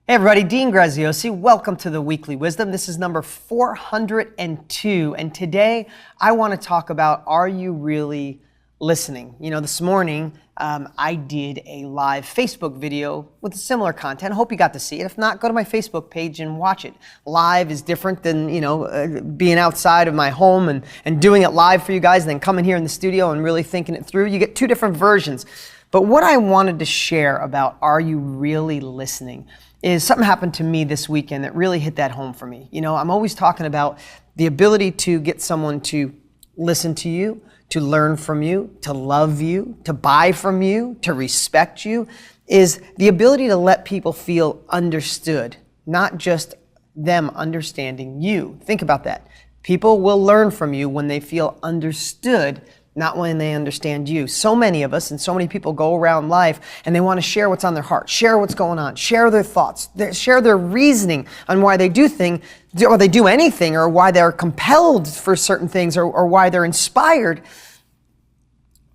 Hey everybody, Dean Graziosi. Welcome to the Weekly Wisdom. This is number 402, and today I want to talk about, are you really listening? You know, this morning I did a live Facebook video with similar content. I hope you got to see it. If not, go to my Facebook page and watch it. Live is different than, being outside of my home and doing it live for you guys, and then coming here in the studio and really thinking it through. You get two different versions. But what I wanted to share about, are you really listening, is something happened to me this weekend that really hit that home for me. You know, I'm always talking about the ability to get someone to listen to you, to learn from you, to love you, to buy from you, to respect you, is the ability to let people feel understood, not just them understanding you. Think about that. People will learn from you when they feel understood, not when they understand you. So many of us and so many people go around life and they want to share what's on their heart, share what's going on, share their thoughts, share their reasoning on why they do things, or they do anything, or why they're compelled for certain things, or why they're inspired.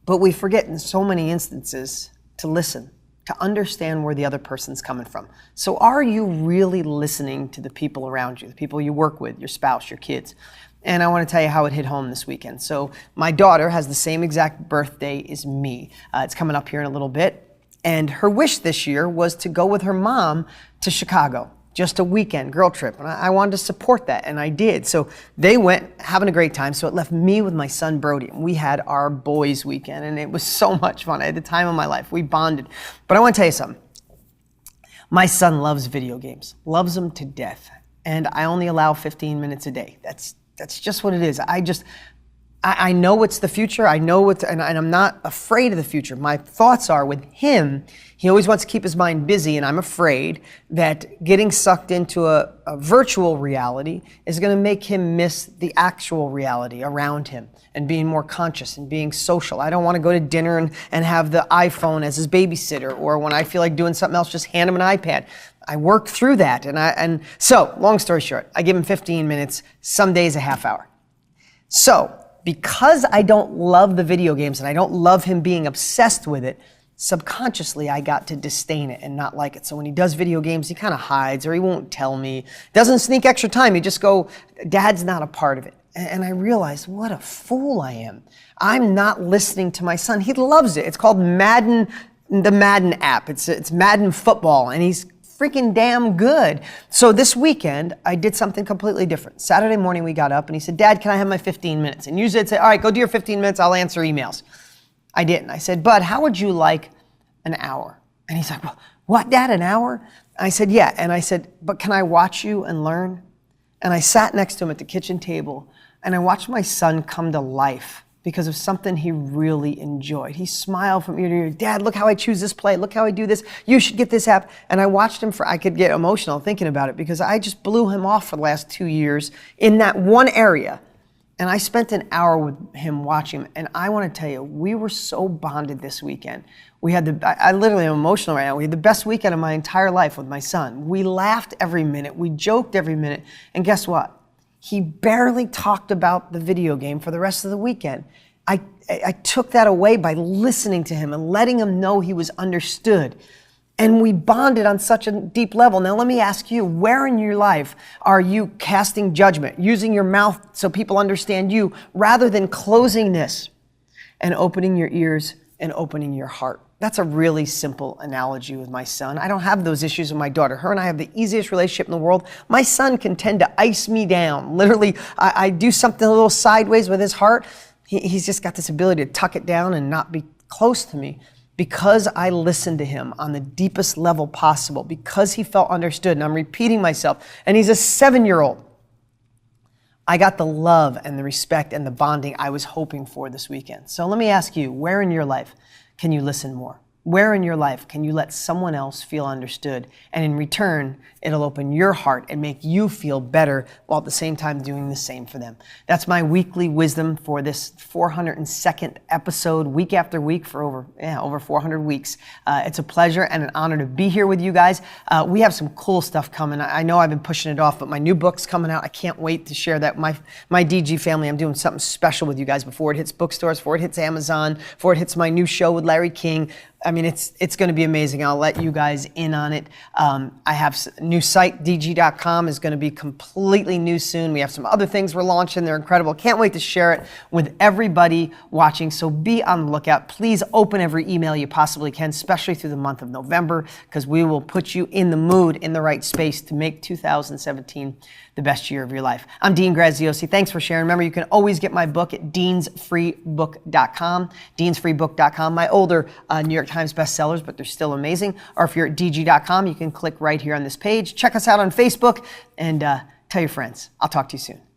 But we forget in so many instances to listen, to understand where the other person's coming from. So are you really listening to the people around you, the people you work with, your spouse, your kids? And I want to tell you how it hit home this weekend. So my daughter has the same exact birthday as me. It's coming up here in a little bit. And her wish this year was to go with her mom to Chicago, just a weekend girl trip. And I wanted to support that, and I did. So they went, having a great time. So it left me with my son, Brody. And we had our boys' weekend, and it was so much fun. I had the time of my life. We bonded. But I want to tell you something. My son loves video games, loves them to death. And I only allow 15 minutes a day. That's just what it is. I know it's the future. I know it's, and I'm not afraid of the future. My thoughts are with him. He always wants to keep his mind busy, and I'm afraid that getting sucked into a virtual reality is going to make him miss the actual reality around him and being more conscious and being social. I don't want to go to dinner and have the iPhone as his babysitter, or when I feel like doing something else, just hand him an iPad. I work through that, and so long story short, I give him 15 minutes, some days a half hour. So because I don't love the video games and I don't love him being obsessed with it, subconsciously I got to disdain it and not like it. So when he does video games, he kind of hides, or he won't tell me. Doesn't sneak extra time. He just go, Dad's not a part of it. And I realized what a fool I am. I'm not listening to my son. He loves it. It's called Madden, the Madden app. It's Madden football, and he's freaking damn good. So this weekend, I did something completely different. Saturday morning, we got up and he said, Dad, can I have my 15 minutes? And usually I'd say, all right, go do your 15 minutes. I'll answer emails. I didn't. I said, Bud, how would you like an hour? And he's like, well, what, Dad, an hour? I said, yeah. And I said, but can I watch you and learn? And I sat next to him at the kitchen table and I watched my son come to life because of something he really enjoyed. He smiled from ear to ear. Dad, look how I choose this play. Look how I do this. You should get this app. And I watched him I could get emotional thinking about it because I just blew him off for the last 2 years in that one area. And I spent an hour with him watching him. And I want to tell you, we were so bonded this weekend. We had I literally am emotional right now. We had the best weekend of my entire life with my son. We laughed every minute. We joked every minute. And guess what? He barely talked about the video game for the rest of the weekend. I took that away by listening to him and letting him know he was understood. And we bonded on such a deep level. Now let me ask you, where in your life are you casting judgment, using your mouth so people understand you, rather than closing this and opening your ears and opening your heart? That's a really simple analogy with my son. I don't have those issues with my daughter. Her and I have the easiest relationship in the world. My son can tend to ice me down. Literally, I do something a little sideways with his heart. He's just got this ability to tuck it down and not be close to me because I listened to him on the deepest level possible, because he felt understood. And I'm repeating myself. And he's a 7-year-old. I got the love and the respect and the bonding I was hoping for this weekend. So let me ask you, where in your life can you listen more? Where in your life can you let someone else feel understood? And in return, it'll open your heart and make you feel better while at the same time doing the same for them. That's my weekly wisdom for this 402nd episode, week after week for over 400 weeks. It's a pleasure and an honor to be here with you guys. We have some cool stuff coming. I know I've been pushing it off, but my new book's coming out. I can't wait to share that. My DG family, I'm doing something special with you guys before it hits bookstores, before it hits Amazon, before it hits my new show with Larry King. I mean, it's going to be amazing. I'll let you guys in on it. I have a new site, dg.com, is going to be completely new soon. We have some other things we're launching. They're incredible. Can't wait to share it with everybody watching. So be on the lookout. Please open every email you possibly can, especially through the month of November, because we will put you in the mood, in the right space to make 2017 the best year of your life. I'm Dean Graziosi. Thanks for sharing. Remember, you can always get my book at deansfreebook.com, deansfreebook.com. My older New York Times bestsellers, but they're still amazing. Or if you're at dg.com, you can click right here on this page. Check us out on Facebook and tell your friends. I'll talk to you soon.